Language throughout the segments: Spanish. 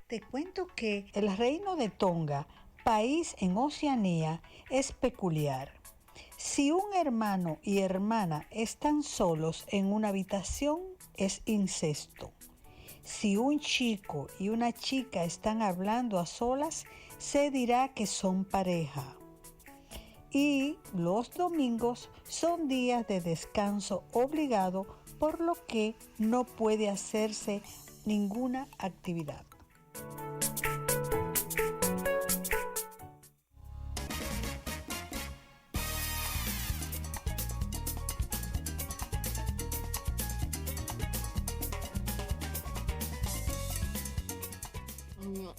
Te cuento que el reino de Tonga, país en Oceanía, es peculiar. Si un hermano y hermana están solos en una habitación, es incesto. Si un chico y una chica están hablando a solas, se dirá que son pareja. Y los domingos son días de descanso obligado, por lo que no puede hacerse ninguna actividad.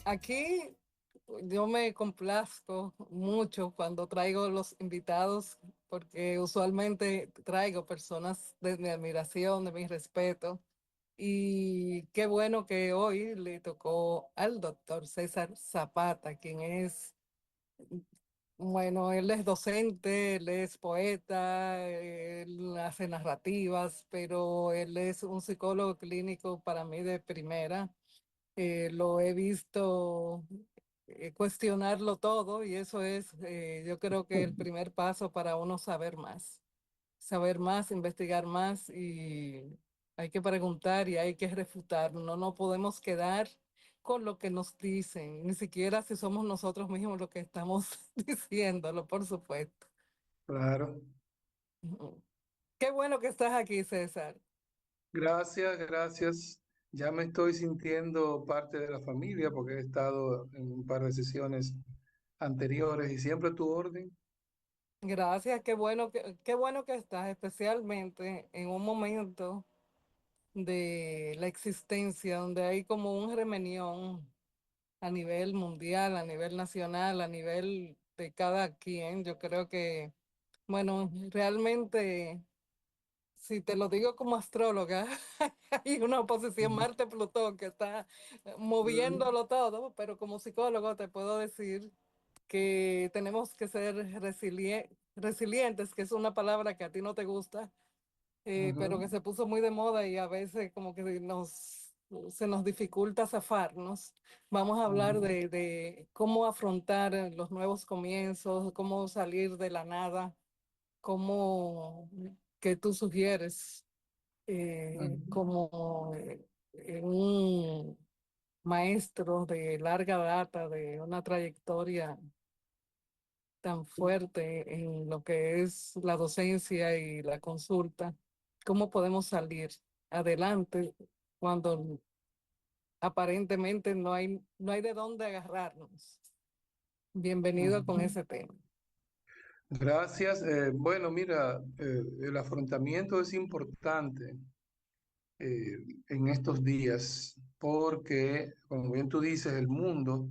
Aquí yo me complazco mucho cuando traigo los invitados, porque usualmente traigo personas de mi admiración, de mi respeto. Y qué bueno que hoy le tocó al doctor César Zapata, quien es, bueno, él es docente, él es poeta, él hace narrativas, pero él es un psicólogo clínico para mí de primera. Lo he visto cuestionarlo todo y eso es, yo creo que el primer paso para uno saber más, investigar más y hay que preguntar y hay que refutar. No podemos quedar con lo que nos dicen, ni siquiera si somos nosotros mismos los que estamos diciéndolo, por supuesto. Claro. Ujú. Qué bueno que estás aquí, César. Gracias, gracias. Ya me estoy sintiendo parte de la familia porque he estado en un par de sesiones anteriores y siempre a tu orden. Gracias, qué bueno que estás, especialmente en un momento de la existencia, donde hay como un remenión a nivel mundial, a nivel nacional, a nivel de cada quien. Yo creo que, bueno, realmente, si te lo digo como astróloga, hay una oposición Ujú. Marte-Plutón que está Mm, moviéndolo todo, pero como psicólogo te puedo decir que tenemos que ser resilientes, que es una palabra que a ti no te gusta, pero que ujú, se puso muy de moda y a veces como que se nos dificulta zafarnos. Vamos a hablar ujú, de cómo afrontar los nuevos comienzos, cómo salir de la nada, cómo que tú sugieres ujú, como un maestro de larga data, de una trayectoria tan fuerte en lo que es la docencia y la consulta, ¿cómo podemos salir adelante cuando aparentemente no hay de dónde agarrarnos? Bienvenido con ujú. ese tema. Gracias. Bueno, mira, el afrontamiento es importante eh, en estos días porque, como bien tú dices, el mundo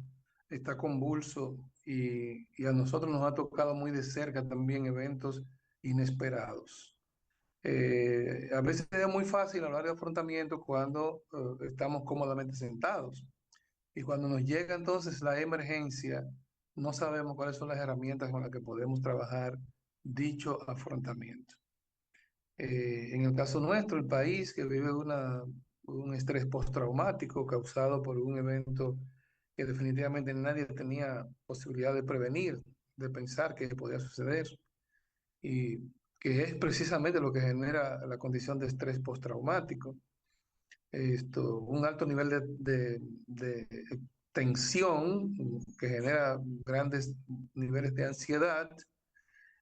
está convulso y a nosotros nos ha tocado muy de cerca también eventos inesperados. A veces es muy fácil hablar de afrontamiento cuando estamos cómodamente sentados y cuando nos llega entonces la emergencia, no sabemos cuáles son las herramientas con las que podemos trabajar dicho afrontamiento. En el caso nuestro, el país que vive un estrés postraumático causado por un evento que definitivamente nadie tenía posibilidad de prevenir, de pensar que podía suceder y que es precisamente lo que genera la condición de estrés postraumático. Un alto nivel de tensión que genera grandes niveles de ansiedad,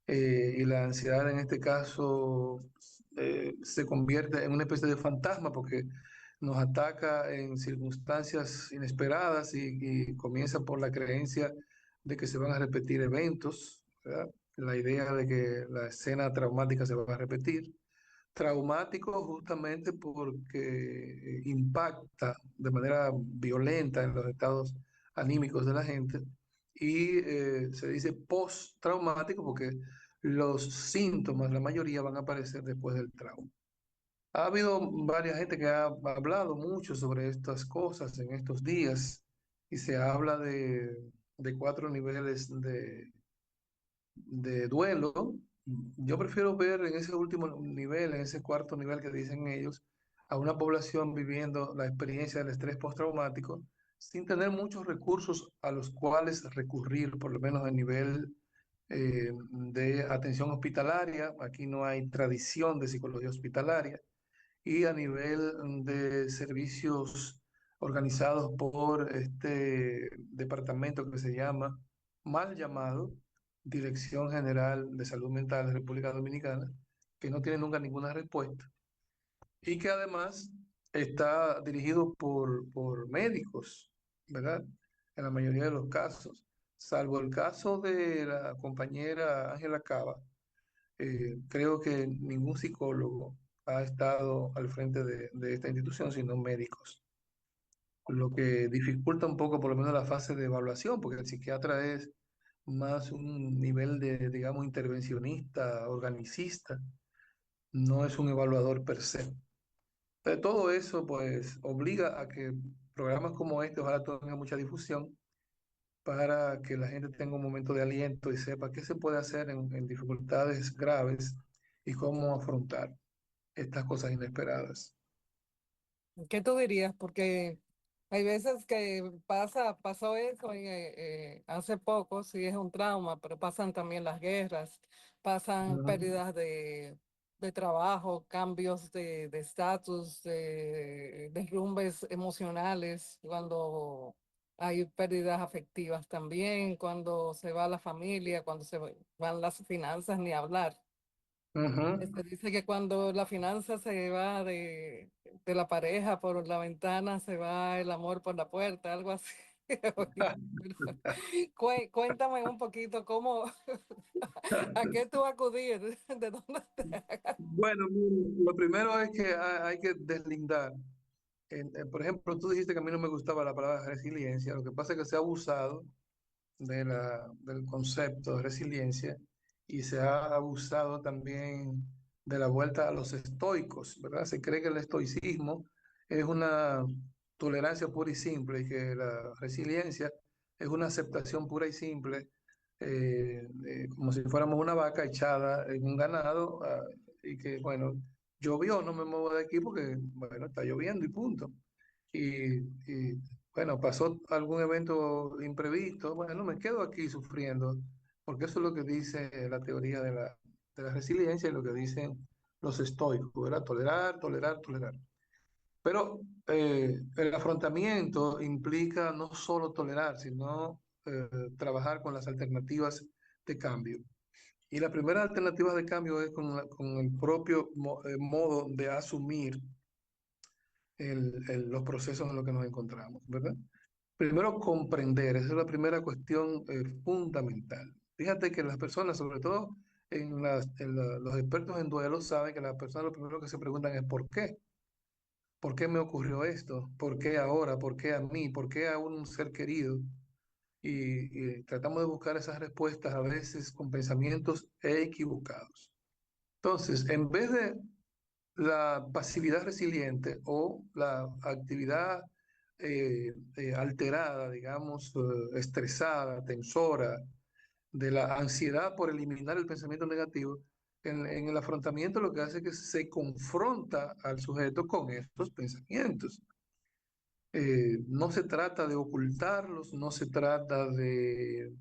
y la ansiedad en este caso se convierte en una especie de fantasma porque nos ataca en circunstancias inesperadas y comienza por la creencia de que se van a repetir eventos, ¿verdad? La idea de que la escena traumática se va a repetir. Traumático justamente porque impacta de manera violenta en los estados anímicos de la gente y se dice postraumático porque los síntomas, la mayoría van a aparecer después del trauma. Ha habido varias gente que ha hablado mucho sobre estas cosas en estos días y se habla de cuatro niveles de duelo. Yo prefiero ver en ese último nivel, en ese cuarto nivel que dicen ellos, a una población viviendo la experiencia del estrés postraumático sin tener muchos recursos a los cuales recurrir, por lo menos a nivel de atención hospitalaria. Aquí no hay tradición de psicología hospitalaria. Y a nivel de servicios organizados por este departamento que se llama, mal llamado, Dirección General de Salud Mental de República Dominicana, que no tiene nunca ninguna respuesta y que además está dirigido por médicos, ¿verdad? En la mayoría de los casos, salvo el caso de la compañera Ángela Cava, creo que ningún psicólogo ha estado al frente de esta institución, sino médicos, lo que dificulta un poco por lo menos la fase de evaluación, porque el psiquiatra es más un nivel de, digamos, intervencionista, organicista, no es un evaluador per se. Todo eso pues obliga a que programas como este ojalá tengan mucha difusión para que la gente tenga un momento de aliento y sepa qué se puede hacer en dificultades graves y cómo afrontar estas cosas inesperadas. ¿Qué tú dirías? Porque hay veces que pasó eso hace poco, sí es un trauma, pero pasan también las guerras, pasan Ujú, pérdidas de trabajo, cambios de estatus, derrumbes emocionales, cuando hay pérdidas afectivas también, cuando se va la familia, cuando van las finanzas, ni hablar. ujú. Se dice que cuando la finanza se va de la pareja por la ventana, se va el amor por la puerta, algo así. Cuéntame un poquito cómo, a qué tú acudir, de dónde te hagas. Bueno, mire, lo primero es que hay que deslindar. Por ejemplo, tú dijiste que a mí no me gustaba la palabra resiliencia. Lo que pasa es que se ha abusado del concepto de resiliencia y se ha abusado también de la vuelta a los estoicos, ¿verdad? Se cree que el estoicismo es una tolerancia pura y simple y que la resiliencia es una aceptación pura y simple, como si fuéramos una vaca echada en un ganado, y que, bueno, llovió, no me muevo de aquí porque, bueno, está lloviendo y punto. Y, bueno, pasó algún evento imprevisto, bueno, me quedo aquí sufriendo, porque eso es lo que dice la teoría de la resiliencia y lo que dicen los estoicos, ¿verdad? Tolerar, tolerar, tolerar. Pero el afrontamiento implica no solo tolerar, sino trabajar con las alternativas de cambio. Y la primera alternativa de cambio es con el propio modo de asumir los procesos en los que nos encontramos, ¿verdad? Primero, comprender, esa es la primera cuestión fundamental. Fíjate que las personas, sobre todo los expertos en duelo, saben que las personas lo primero que se preguntan es ¿por qué? ¿Por qué me ocurrió esto? ¿Por qué ahora? ¿Por qué a mí? ¿Por qué a un ser querido? Y tratamos de buscar esas respuestas a veces con pensamientos equivocados. Entonces, en vez de la pasividad resiliente o la actividad alterada, digamos, estresada, tensora, de la ansiedad por eliminar el pensamiento negativo, en el afrontamiento lo que hace es que se confronta al sujeto con estos pensamientos. No se trata de ocultarlos, no se trata de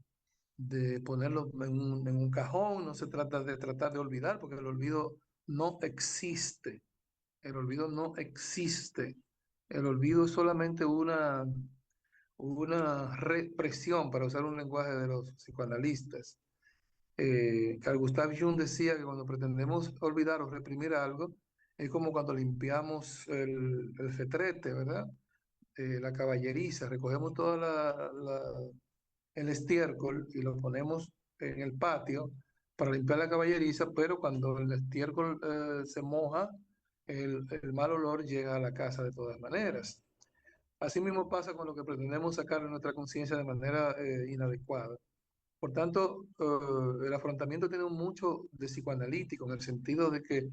ponerlos en un cajón, no se trata de tratar de olvidar, porque el olvido no existe. El olvido no existe. El olvido es solamente una represión, para usar un lenguaje de los psicoanalistas. Carl Gustav Jung decía que cuando pretendemos olvidar o reprimir algo, es como cuando limpiamos el fetrete, ¿verdad? La caballeriza, recogemos todo el estiércol y lo ponemos en el patio para limpiar la caballeriza, pero cuando el estiércol se moja, el mal olor llega a la casa de todas maneras. Así mismo pasa con lo que pretendemos sacar de nuestra conciencia de manera inadecuada. Por tanto, el afrontamiento tiene mucho de psicoanalítico en el sentido de que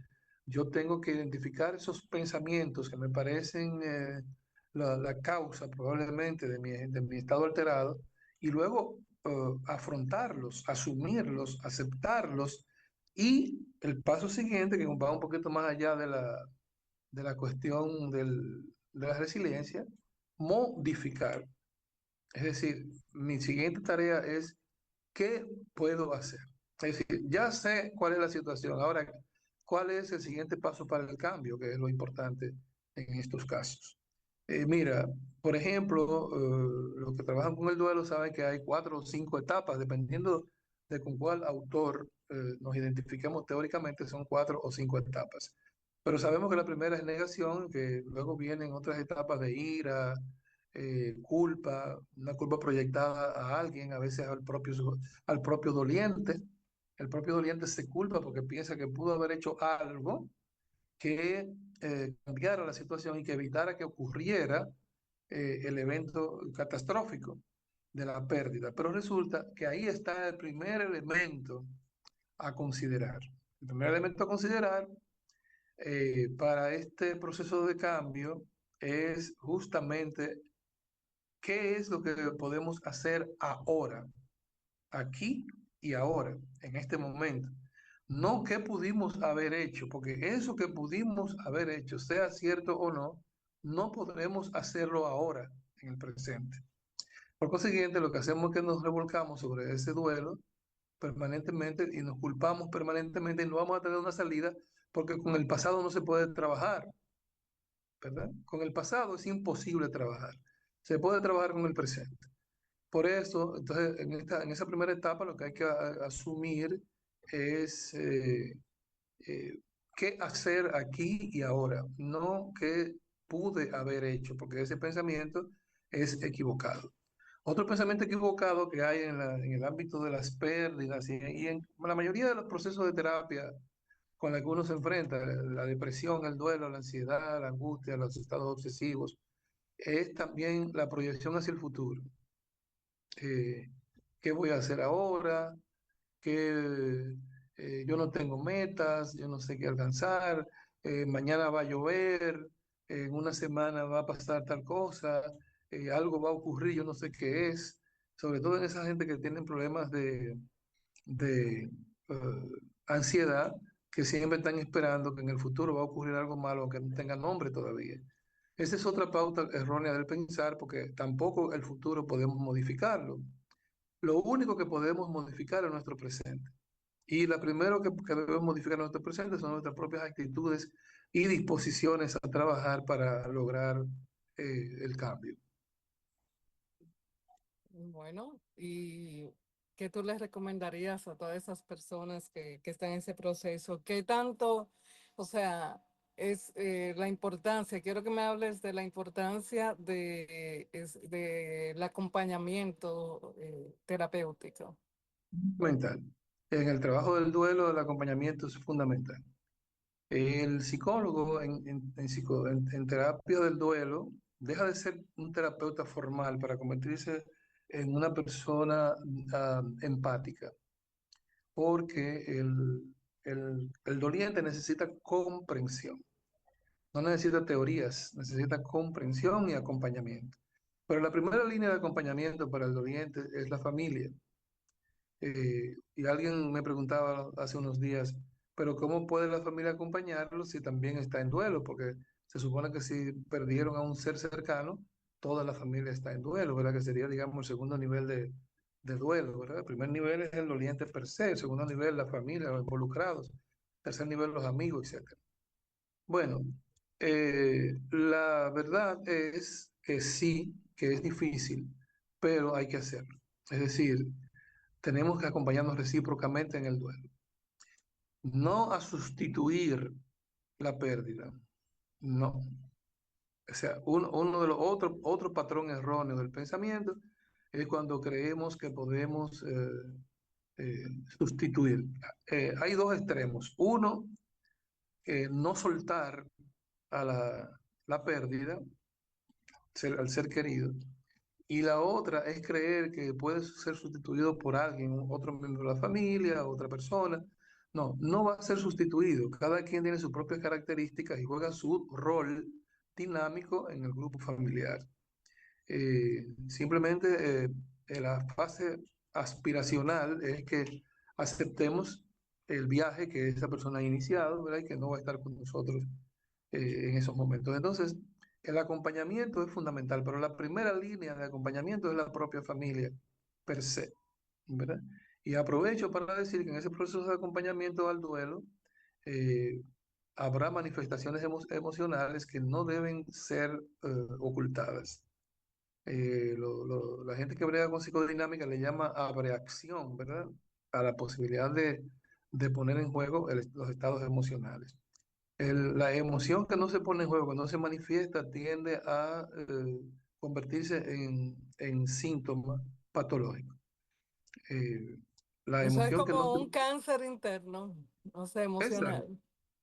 yo tengo que identificar esos pensamientos que me parecen la causa probablemente de mi estado alterado y luego afrontarlos, asumirlos, aceptarlos y el paso siguiente, que va un poquito más allá de la cuestión de la resiliencia, modificar. Es decir, mi siguiente tarea es, ¿qué puedo hacer? Es decir, ya sé cuál es la situación. Ahora, ¿cuál es el siguiente paso para el cambio? Que es lo importante en estos casos. Mira, por ejemplo, los que trabajan con el duelo saben que hay 4 o 5 etapas, dependiendo de con cuál autor nos identifiquemos teóricamente, son 4 o 5 etapas. Pero sabemos que la primera es negación, que luego vienen otras etapas de ira, culpa, una culpa proyectada a alguien, a veces al propio doliente. El propio doliente se culpa porque piensa que pudo haber hecho algo que cambiara la situación y que evitara que ocurriera el evento catastrófico de la pérdida. Pero resulta que ahí está el primer elemento a considerar. El primer elemento a considerar para este proceso de cambio es justamente qué es lo que podemos hacer ahora, aquí y ahora, en este momento. No qué pudimos haber hecho, porque eso que pudimos haber hecho, sea cierto o no, no podremos hacerlo ahora, en el presente. Por consiguiente, lo que hacemos es que nos revolcamos sobre ese duelo permanentemente y nos culpamos permanentemente y no vamos a tener una salida porque con el pasado no se puede trabajar, ¿verdad? Con el pasado es imposible trabajar. Se puede trabajar con el presente. Por eso, entonces, en esa primera etapa lo que hay que asumir es eh, qué hacer aquí y ahora, no qué pude haber hecho, porque ese pensamiento es equivocado. Otro pensamiento equivocado que hay en el ámbito de las pérdidas y en la mayoría de los procesos de terapia con los que uno se enfrenta, la depresión, el duelo, la ansiedad, la angustia, los estados obsesivos, es también la proyección hacia el futuro. Eh, ¿Qué voy a hacer ahora? Que yo no tengo metas, yo no sé qué alcanzar, mañana va a llover, en una semana va a pasar tal cosa, algo va a ocurrir, yo no sé qué es, sobre todo en esa gente que tienen problemas de ansiedad, que siempre están esperando que en el futuro va a ocurrir algo malo, aunque no tenga nombre todavía. Esa es otra pauta errónea del pensar, porque tampoco el futuro podemos modificarlo. Lo único que podemos modificar es nuestro presente. Y la primero que debemos modificar en nuestro presente son nuestras propias actitudes y disposiciones a trabajar para lograr el cambio. Bueno, ¿y qué tú les recomendarías a todas esas personas que están en ese proceso? ¿Qué tanto, o sea, es la importancia? Quiero que me hables de la importancia del acompañamiento terapéutico. Fundamental. En el trabajo del duelo, el acompañamiento es fundamental. El psicólogo en terapia del duelo deja de ser un terapeuta formal para convertirse en una persona empática, porque el doliente necesita comprensión, no necesita teorías, necesita comprensión y acompañamiento. Pero la primera línea de acompañamiento para el doliente es la familia. Y alguien me preguntaba hace unos días, pero ¿cómo puede la familia acompañarlo si también está en duelo? Porque se supone que si perdieron a un ser cercano, toda la familia está en duelo, ¿verdad? Que sería, digamos, el segundo nivel de duelo, ¿verdad? El primer nivel es el doliente per se, el segundo nivel la familia, los involucrados, tercer nivel los amigos, etcétera. Bueno, la verdad es que sí, que es difícil, pero hay que hacerlo. Es decir, tenemos que acompañarnos recíprocamente en el duelo. No a sustituir la pérdida, no. O sea, uno de los otro patrón erróneo del pensamiento es cuando creemos que podemos eh, sustituir. Hay dos extremos. Uno, no soltar a la pérdida, al ser querido. Y la otra es creer que puede ser sustituido por alguien, otro miembro de la familia, otra persona. No, no va a ser sustituido. Cada quien tiene sus propias características y juega su rol dinámico en el grupo familiar. Simplemente la fase aspiracional es que aceptemos el viaje que esa persona ha iniciado, ¿verdad? Y que no va a estar con nosotros en esos momentos. Entonces, El acompañamiento es fundamental, pero la primera línea de acompañamiento es la propia familia per se, ¿verdad? Y aprovecho para decir que en ese proceso de acompañamiento al duelo eh, habrá manifestaciones emocionales que no deben ser ocultadas. La gente que brega con psicodinámica le llama abreacción, ¿verdad? A la posibilidad de poner en juego los estados emocionales. La emoción que no se pone en juego, que no se manifiesta, tiende a convertirse en síntoma patológico. Eh, la Eso es emoción que no como se... un cáncer interno, no sé, Exacto. emocional.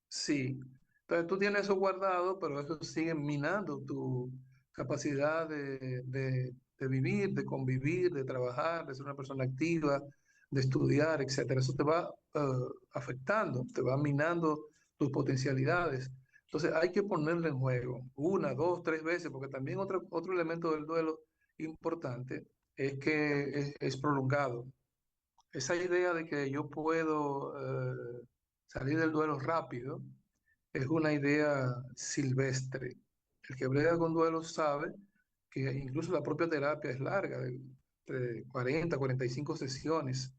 Sí, entonces tú tienes eso guardado, pero eso sigue minando tu capacidad de vivir, de convivir, de trabajar, de ser una persona activa, de estudiar, etcétera. Eso te va afectando, te va minando tus potencialidades. Entonces hay que ponerle en juego una, dos, tres veces, porque también otro elemento del duelo importante es que es prolongado. Esa idea de que yo puedo salir del duelo rápido es una idea silvestre. El que brega con duelo sabe que incluso la propia terapia es larga, de 40, 45 sesiones,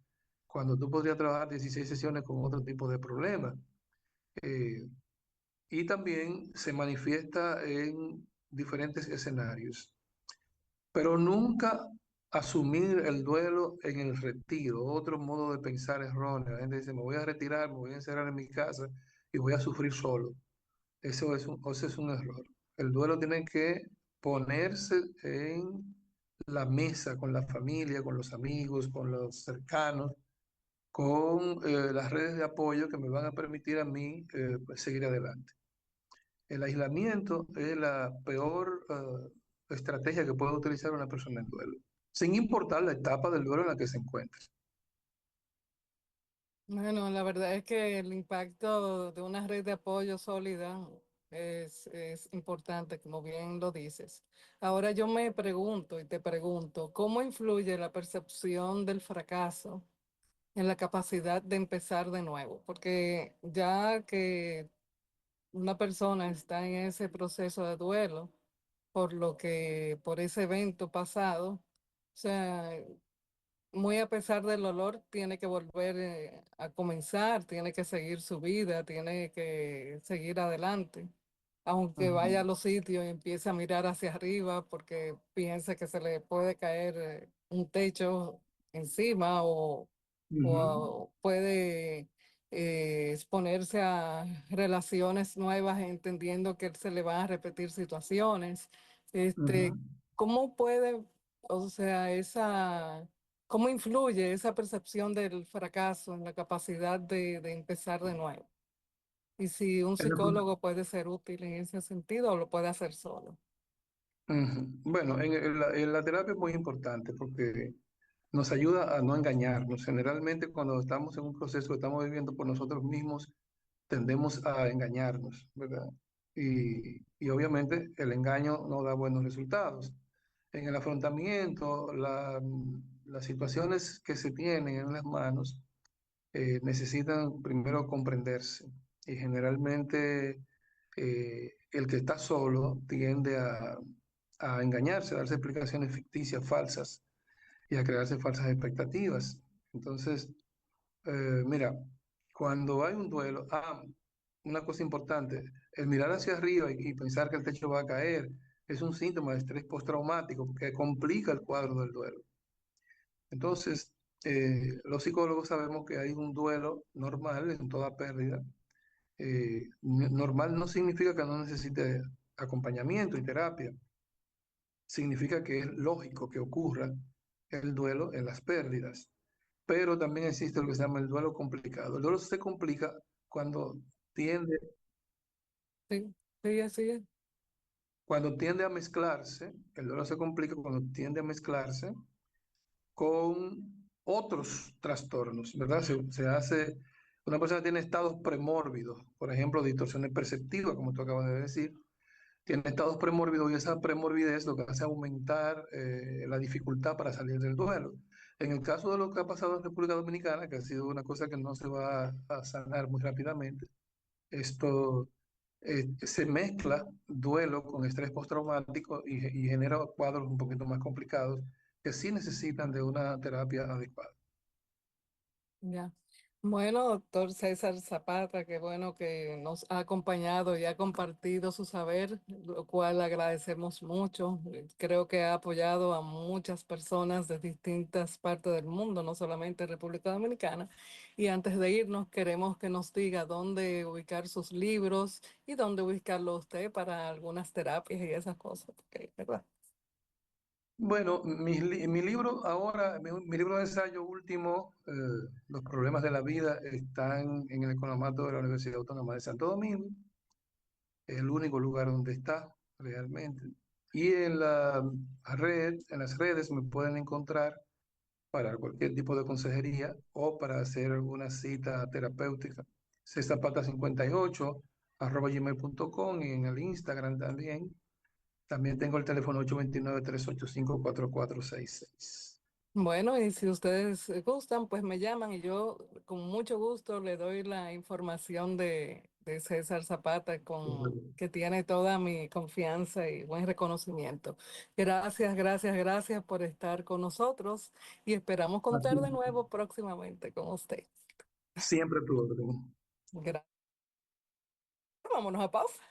cuando tú podrías trabajar 16 sesiones con otro tipo de problema. Eh, y también se manifiesta en diferentes escenarios, pero nunca asumir el duelo en el retiro, otro modo de pensar erróneo. La gente dice, me voy a retirar, me voy a encerrar en mi casa y voy a sufrir solo. Eso es un error. El duelo tiene que ponerse en la mesa con la familia, con los amigos, con los cercanos, con las redes de apoyo que me van a permitir a mí pues, seguir adelante. El aislamiento es la peor estrategia que puede utilizar una persona en duelo, sin importar la etapa del duelo en la que se encuentre. Bueno, la verdad es que el impacto de una red de apoyo sólida es importante, como bien lo dices. Ahora yo me pregunto y te pregunto, ¿cómo influye la percepción del fracaso en la capacidad de empezar de nuevo? Porque ya que una persona está en ese proceso de duelo, por ese evento pasado, o sea, muy a pesar del dolor, tiene que volver a comenzar, tiene que seguir su vida, tiene que seguir adelante. Aunque vaya a Ujú, los sitios y empiece a mirar hacia arriba porque piensa que se le puede caer un techo encima ujú, o puede exponerse a relaciones nuevas entendiendo que se le van a repetir situaciones. ujú. ¿Cómo puede, o sea, cómo influye esa percepción del fracaso en la capacidad de empezar de nuevo? Y si un En la prim- psicólogo puede ser útil en ese sentido o lo puede hacer solo. Ujú. Bueno, en la terapia es muy importante porque nos ayuda a no engañarnos. Generalmente cuando estamos en un proceso que estamos viviendo por nosotros mismos, tendemos a engañarnos, ¿verdad? Y obviamente el engaño no da buenos resultados. En el afrontamiento, las situaciones que se tienen en las manos necesitan primero comprenderse y generalmente el que está solo tiende a engañarse, a darse explicaciones ficticias, falsas y a crearse falsas expectativas. Entonces, mira, cuando hay un duelo, una cosa importante, el mirar hacia arriba y pensar que el techo va a caer es un síntoma de estrés postraumático que complica el cuadro del duelo. Entonces, los psicólogos sabemos que hay un duelo normal en toda pérdida. Normal no significa que no necesite acompañamiento y terapia, significa que es lógico que ocurra el duelo en las pérdidas, pero también existe lo que se llama el duelo complicado. El duelo se complica cuando tiende, Sí, sí, así es. cuando tiende a mezclarse, el duelo se complica cuando tiende a mezclarse con otros trastornos, ¿verdad? Se hace, una persona tiene estados premórbidos, por ejemplo, distorsiones perceptivas, como tú acabas de decir, tiene estados premórbidos y esa premorbidez lo que hace es aumentar la dificultad para salir del duelo. En el caso de lo que ha pasado en República Dominicana, que ha sido una cosa que no se va a sanar muy rápidamente, esto se mezcla duelo con estrés postraumático y genera cuadros un poquito más complicados que sí necesitan de una terapia adecuada. Ya. Bueno, doctor César Zapata, qué bueno que nos ha acompañado y ha compartido su saber, lo cual agradecemos mucho. Creo que ha apoyado a muchas personas de distintas partes del mundo, no solamente República Dominicana. Y antes de irnos, queremos que nos diga dónde ubicar sus libros y dónde ubicarlo usted para algunas terapias y esas cosas, porque, ¿verdad? Bueno, mi libro ahora, mi libro de ensayo último, Los problemas de la vida, están en el economato de la Universidad Autónoma de Santo Domingo, es el único lugar donde está realmente. Y en la red, en las redes me pueden encontrar para cualquier tipo de consejería o para hacer alguna cita terapéutica. cesarpata58 @gmail.com y en el Instagram también. También tengo el teléfono 829-385-4466. Bueno, y si ustedes gustan, pues me llaman y yo con mucho gusto le doy la información de César Zapata, que tiene toda mi confianza y buen reconocimiento. Gracias, gracias, gracias por estar con nosotros y esperamos contar de nuevo próximamente con usted. Siempre tu orden. Gracias. Vámonos a pausa.